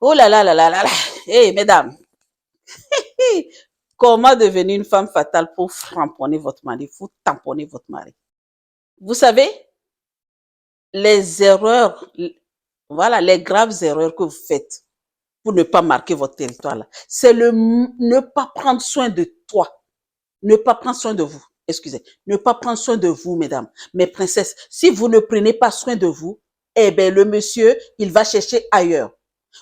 Oh là là là là là là. Hé, mesdames, comment devenir une femme fatale pour framponner votre mari, pour tamponner votre mari? Vous savez, les erreurs, voilà, les graves erreurs que vous faites pour ne pas marquer votre territoire là, c'est le ne pas prendre soin de toi, ne pas prendre soin de vous. Excusez, ne pas prendre soin de vous, mesdames, mes princesses. Si vous ne prenez pas soin de vous, eh bien, le monsieur, il va chercher ailleurs.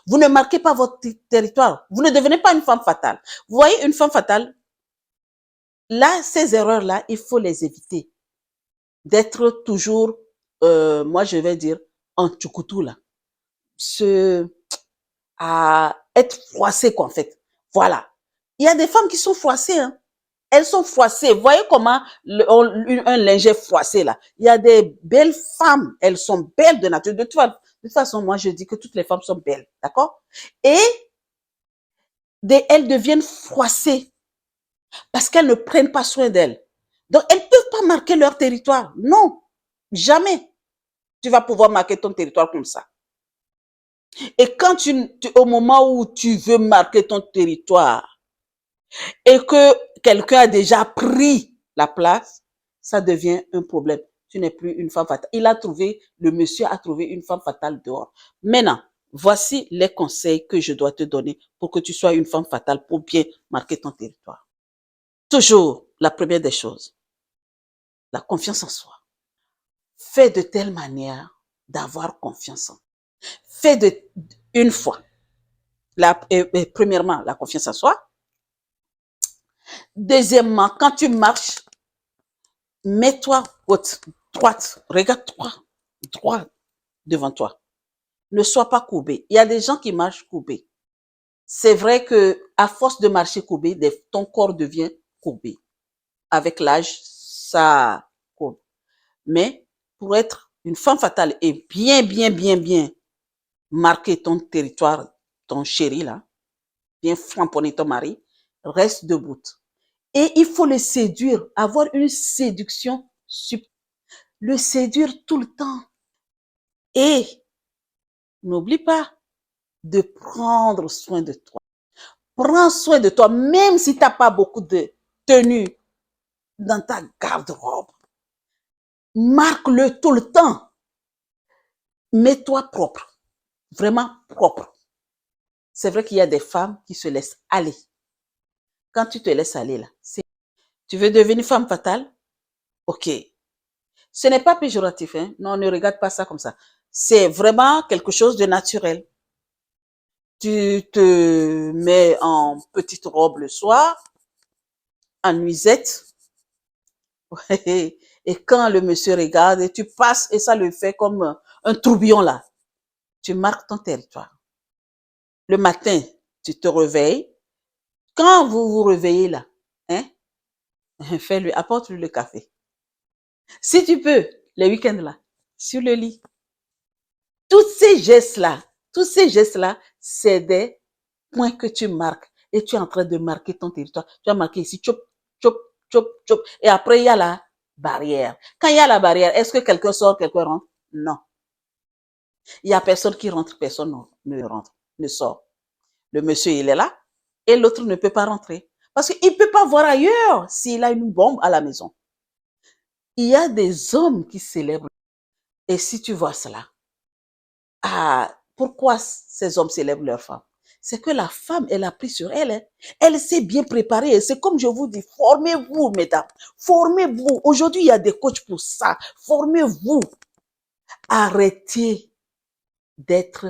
Vous ne marquez pas votre territoire. Vous ne devenez pas une femme fatale. Vous voyez, une femme fatale, là, ces erreurs-là, il faut les éviter. D'être toujours, moi, je vais dire, en tchoukoutou, là. Se, à être froissée, quoi, en fait. Voilà. Il y a des femmes qui sont froissées, hein. Elles sont froissées. Vous voyez comment un linget froissé, là. Il y a des belles femmes. Elles sont belles de nature. De toute façon, moi, je dis que toutes les femmes sont belles. D'accord? Et elles deviennent froissées parce qu'elles ne prennent pas soin d'elles. Donc, elles ne peuvent pas marquer leur territoire. Non, jamais tu vas pouvoir marquer ton territoire comme ça. Et quand au moment où tu veux marquer ton territoire et que quelqu'un a déjà pris la place, ça devient un problème. Tu n'es plus une femme fatale. Le monsieur a trouvé une femme fatale dehors. Maintenant, voici les conseils que je dois te donner pour que tu sois une femme fatale pour bien marquer ton territoire. Toujours, la première des choses, la confiance en soi. Fais de telle manière d'avoir confiance en. Fais une fois. Premièrement, la confiance en soi. Deuxièmement, quand tu marches, mets-toi droite, regarde-toi droit devant toi. Ne sois pas courbé. Il y a des gens qui marchent courbés. C'est vrai que à force de marcher courbé, ton corps devient courbé. Avec l'âge, ça courbe. Mais pour être une femme fatale et bien marquer ton territoire, ton chéri là, bien framponner ton mari, reste debout. Et il faut le séduire, avoir une séduction subtile. Le séduire tout le temps. Et n'oublie pas de prendre soin de toi. Prends soin de toi, même si tu n'as pas beaucoup de tenues dans ta garde-robe. Marque-le tout le temps. Mets-toi propre, vraiment propre. C'est vrai qu'il y a des femmes qui se laissent aller. Quand tu te laisses aller là, tu veux devenir femme fatale? Ok. Ce n'est pas péjoratif, hein? Non, ne regarde pas ça comme ça. C'est vraiment quelque chose de naturel. Tu te mets en petite robe le soir, en nuisette, et quand le monsieur regarde, et tu passes, et ça le fait comme un tourbillon là. Tu marques ton territoire. Le matin, tu te réveilles. Quand vous vous réveillez là, hein, fais-lui, apporte-lui le café. Si tu peux, les week-ends là, sur le lit. Tous ces gestes-là, c'est des points que tu marques. Et tu es en train de marquer ton territoire. Tu as marqué ici, chop, chop, chop, chop. Et après, il y a la barrière. Quand il y a la barrière, est-ce que quelqu'un sort, quelqu'un rentre? Non. Il n'y a personne qui rentre, personne ne rentre, ne sort. Le monsieur, il est là et l'autre ne peut pas rentrer. Parce qu'il ne peut pas voir ailleurs s'il a une bombe à la maison. Il y a des hommes qui célèbrent. Et si tu vois cela, pourquoi ces hommes célèbrent leur femme? C'est que la femme, elle a pris sur elle. Hein. Elle s'est bien préparée. C'est comme je vous dis, formez-vous, mesdames. Formez-vous. Aujourd'hui, il y a des coachs pour ça. Formez-vous. Arrêtez d'être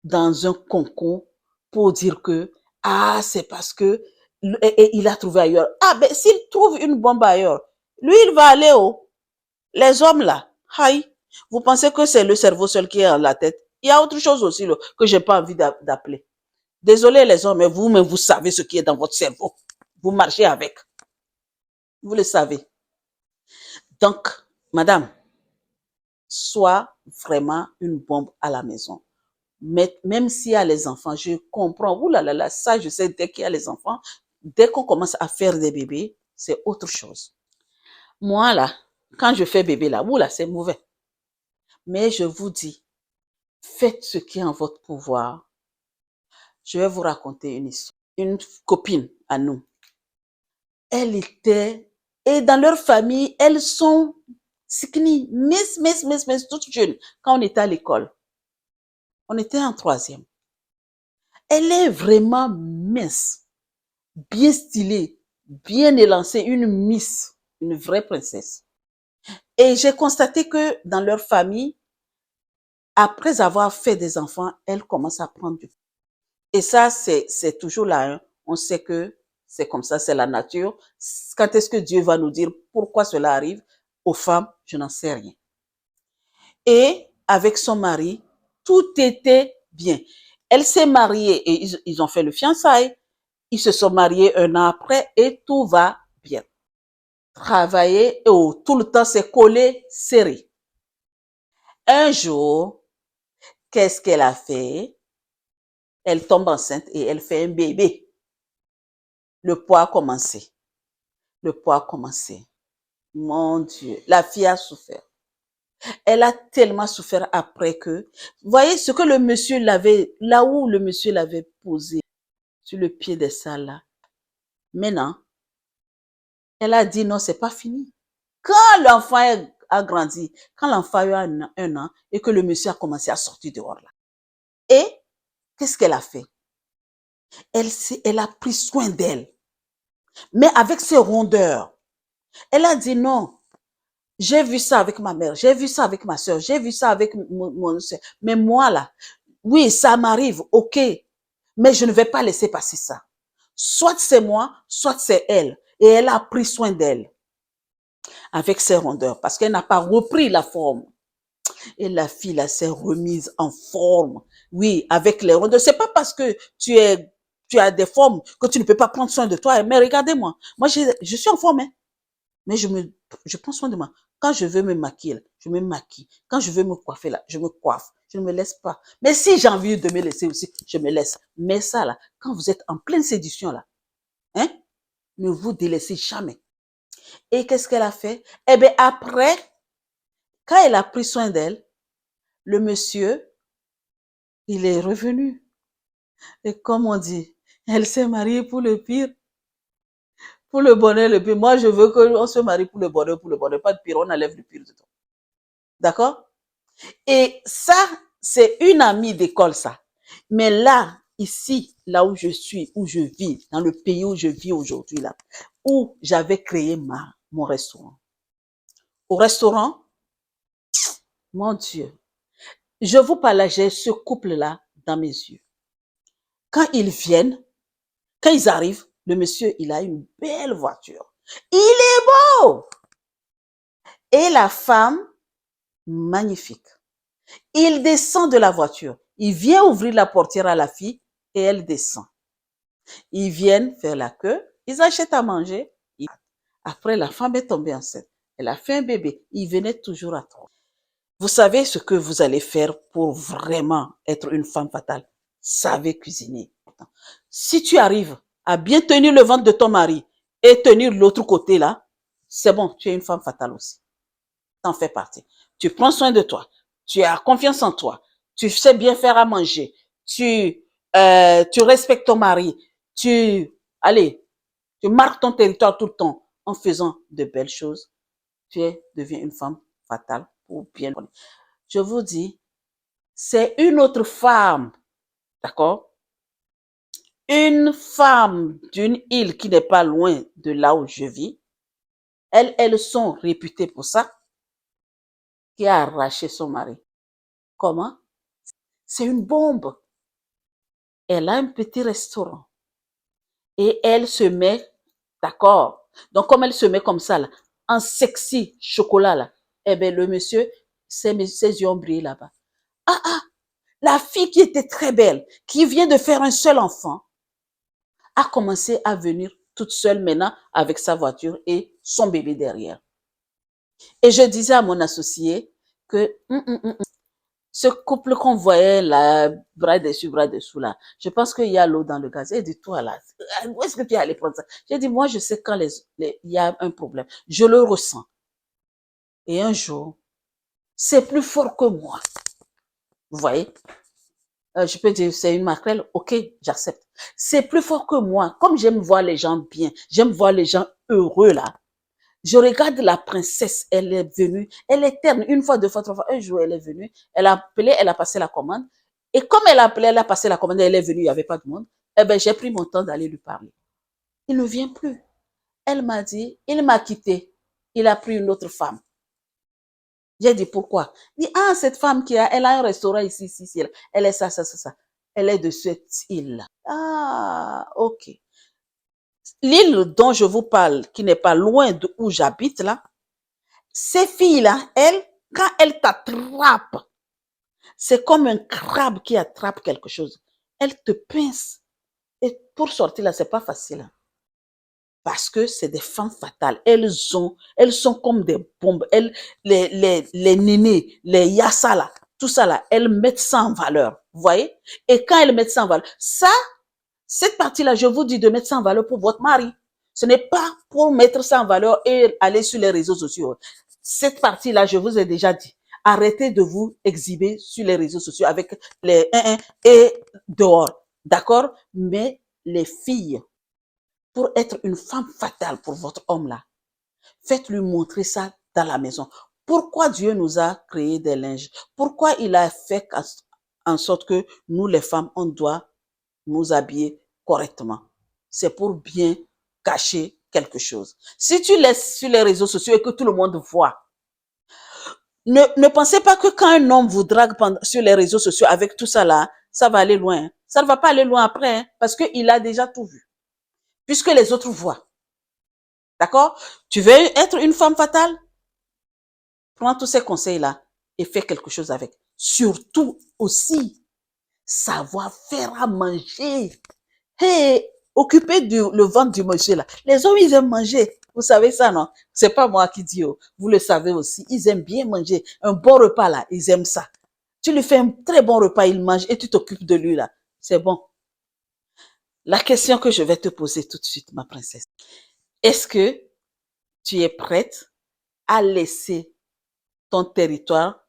dans un concours pour dire que, c'est parce que il a trouvé ailleurs. Ben, s'il trouve une bombe ailleurs, lui, il va aller où? Les hommes là, vous pensez que c'est le cerveau seul qui est en la tête? Il y a autre chose aussi là, que j'ai pas envie d'appeler. Désolé les hommes, mais vous-même, vous savez ce qui est dans votre cerveau. Vous marchez avec. Vous le savez. Donc, madame, sois vraiment une bombe à la maison. Mais même s'il y a les enfants, je comprends. Ouh là là là, ça, je sais, dès qu'il y a les enfants, dès qu'on commence à faire des bébés, c'est autre chose. Moi, là, quand je fais bébé, là, ouh là, c'est mauvais. Mais je vous dis, faites ce qui est en votre pouvoir Je vais vous raconter une histoire. Une copine à nous, elle était, et dans leur famille, elles sont sikni, toutes jeunes, quand on était à l'école. On était en troisième. Elle est vraiment mince, bien stylée, bien élancée, une miss, une vraie princesse. Et j'ai constaté que dans leur famille, après avoir fait des enfants, elle commence à prendre du poids. Et ça, c'est toujours là. Hein. On sait que c'est comme ça, c'est la nature. Quand est-ce que Dieu va nous dire pourquoi cela arrive aux femmes? Je n'en sais rien. Et avec son mari, tout était bien. Elle s'est mariée et ils ont fait le fiançailles. Ils se sont mariés un an après et tout va bien. Travailler, oh, tout le temps c'est collé, serré. Un jour, qu'est-ce qu'elle a fait? Elle tombe enceinte et elle fait un bébé. Le poids a commencé. Le poids a commencé. Mon Dieu, la fille a souffert. Elle a tellement souffert après que, voyez ce que le monsieur l'avait, là où le monsieur l'avait posé, sur le pied des salles là. Maintenant, elle a dit non, c'est pas fini. Quand l'enfant a grandi, quand l'enfant a eu un an et que le monsieur a commencé à sortir dehors là. Et qu'est-ce qu'elle a fait? Elle a pris soin d'elle, mais avec ses rondeurs. Elle a dit non, j'ai vu ça avec ma mère, j'ai vu ça avec ma soeur, j'ai vu ça avec mon soeur. Mais moi là, oui, ça m'arrive, ok, mais je ne vais pas laisser passer ça. Soit c'est moi, soit c'est elle. Et elle a pris soin d'elle avec ses rondeurs parce qu'elle n'a pas repris la forme. Et la fille là s'est remise en forme. Oui, avec les rondeurs. C'est pas parce que tu as des formes que tu ne peux pas prendre soin de toi. Mais regardez-moi, moi je suis en forme, hein, mais je prends soin de moi. Quand je veux me maquiller, je me maquille. Quand je veux me coiffer là, je me coiffe. Je ne me laisse pas. Mais si j'ai envie de me laisser aussi, je me laisse. Mais ça là, quand vous êtes en pleine séduction là, hein, ne vous délaissez jamais. Et qu'est-ce qu'elle a fait? Eh bien après, quand elle a pris soin d'elle, le monsieur, il est revenu. Et comme on dit, elle s'est mariée pour le pire, pour le bonheur, le pire. Moi, je veux qu'on se marie pour le bonheur, pas de pire. On enlève le pire de toi. D'accord? Et ça, c'est une amie d'école, ça. Mais là, ici, là où je suis, où je vis, dans le pays où je vis aujourd'hui, là, où j'avais créé mon restaurant. Au restaurant, mon Dieu, je vous parle, j'ai ce couple-là dans mes yeux. Quand ils viennent, quand ils arrivent, le monsieur, il a une belle voiture. Il est beau! Et la femme, magnifique. Il descend de la voiture. Il vient ouvrir la portière à la fille et elle descend. Ils viennent faire la queue, ils achètent à manger. Après, la femme est tombée enceinte. Elle a fait un bébé. Il venait toujours à trois. Vous savez ce que vous allez faire pour vraiment être une femme fatale? Savez cuisiner. Si tu arrives à bien tenir le ventre de ton mari et tenir l'autre côté là, c'est bon, tu es une femme fatale aussi. T'en fais partie. Tu prends soin de toi. Tu as confiance en toi. Tu sais bien faire à manger. Tu respectes ton mari. Allez, tu marques ton territoire tout le temps en faisant de belles choses. Deviens une femme fatale pour bien. Je vous dis, c'est une autre femme, d'accord? Une femme d'une île qui n'est pas loin de là où je vis. Elles sont réputées pour ça, qui a arraché son mari. Comment? C'est une bombe. Elle a un petit restaurant et elle se met, d'accord. Donc comme elle se met comme ça là, en sexy chocolat là, eh ben le monsieur, ses yeux ont brillé là-bas. Ah, la fille qui était très belle, qui vient de faire un seul enfant, a commencé à venir toute seule maintenant avec sa voiture et son bébé derrière. Et je disais à mon associé que ce couple qu'on voyait là, bras dessus, là, je pense qu'il y a l'eau dans le gaz. Et dit, toi là, où est-ce que tu es allé prendre ça? J'ai dit, moi, je sais quand il y a un problème. Je le ressens. Et un jour, c'est plus fort que moi. Vous voyez? je peux dire c'est une maquerelle, ok, j'accepte. C'est plus fort que moi. Comme j'aime voir les gens bien, j'aime voir les gens heureux là. Je regarde la princesse, elle est venue, elle est terne, une fois, deux fois, trois fois, un jour elle est venue, elle a appelé, elle a passé la commande. Et comme elle a appelé, elle a passé la commande, elle est venue, il n'y avait pas de monde. Eh ben, j'ai pris mon temps d'aller lui parler. Il ne vient plus. Elle m'a dit, il m'a quitté. Il a pris une autre femme. J'ai dit pourquoi? Il dit, ah, cette femme elle a un restaurant ici, ici, ici. Elle est ça, ça, ça, ça. Elle est de cette île-là. Ah, ok. L'île dont je vous parle, qui n'est pas loin de où j'habite là, ces filles-là, elles, quand elles t'attrapent, c'est comme un crabe qui attrape quelque chose. Elles te pincent. Et pour sortir là, c'est pas facile. Hein. Parce que c'est des femmes fatales. Elles sont comme des bombes. Les nénés, les yassa là, tout ça là, elles mettent ça en valeur. Vous voyez? Et quand elles mettent ça en valeur, ça, cette partie-là, je vous dis de mettre ça en valeur pour votre mari. Ce n'est pas pour mettre ça en valeur et aller sur les réseaux sociaux. Cette partie-là, je vous ai déjà dit. Arrêtez de vous exhiber sur les réseaux sociaux avec les 1 et dehors. D'accord? Mais les filles, pour être une femme fatale pour votre homme là, faites-lui montrer ça dans la maison. Pourquoi Dieu nous a créé des linges? Pourquoi il a fait en sorte que nous les femmes, on doit nous habiller correctement? C'est pour bien cacher quelque chose. Si tu laisses sur les réseaux sociaux et que tout le monde voit, ne pensez pas que quand un homme vous drague sur les réseaux sociaux avec tout ça là, ça va aller loin. Ça ne va pas aller loin après, hein, parce qu'il a déjà tout vu. Puisque les autres voient. D'accord? Tu veux être une femme fatale? Prends tous ces conseils-là et fais quelque chose avec. Surtout aussi, savoir faire à manger. Hey, occuper le ventre du monsieur là. Les hommes, ils aiment manger. Vous savez ça, non? C'est pas moi qui dis, oh. Vous le savez aussi. Ils aiment bien manger. Un bon repas là, ils aiment ça. Tu lui fais un très bon repas, il mange et tu t'occupes de lui là. C'est bon. La question que je vais te poser tout de suite, ma princesse. Est-ce que tu es prête à laisser ton territoire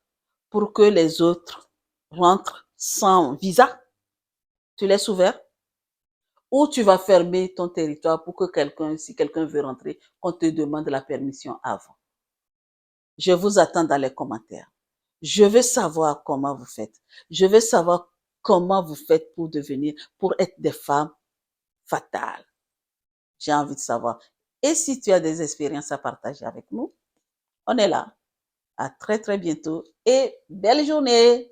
pour que les autres rentrent sans visa? Tu laisses ouvert? Ou tu vas fermer ton territoire pour que si quelqu'un veut rentrer, on te demande la permission avant? Je vous attends dans les commentaires. Je veux savoir comment vous faites. Je veux savoir comment vous faites pour être des femmes fatales. J'ai envie de savoir. Et si tu as des expériences à partager avec nous, on est là. À très, très bientôt et belle journée!